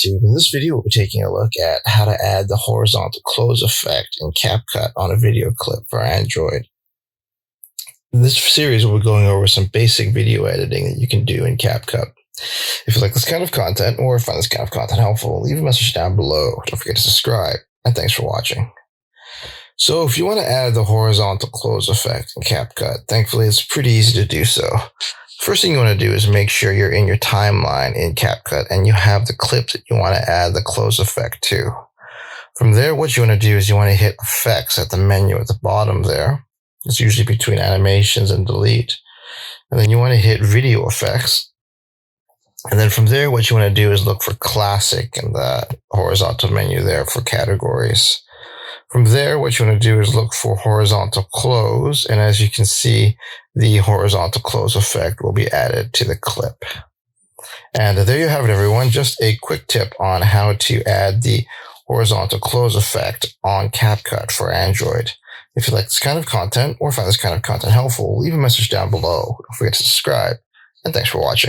YouTube. In this video, we'll be taking a look at how to add the horizontal close effect in CapCut on a video clip for Android. In this series, we'll be going over some basic video editing that you can do in CapCut. If you like this kind of content or find this kind of content helpful, leave a message down below. Don't forget to subscribe, and thanks for watching. So if you want to add the horizontal close effect in CapCut, thankfully it's pretty easy to do so. First thing you want to do is make sure you're in your timeline in CapCut and you have the clip that you want to add the close effect to. From there, what you want to do is you want to hit Effects at the menu at the bottom there. It's usually between Animations and Delete. And then you want to hit Video Effects. And then from there, what you want to do is look for Classic in the horizontal menu there for categories. From there, what you want to do is look for horizontal close, and as you can see, the horizontal close effect will be added to the clip. And there you have it, everyone. Just a quick tip on how to add the horizontal close effect on CapCut for Android. If you like this kind of content or find this kind of content helpful, leave a message down below. Don't forget to subscribe, and thanks for watching.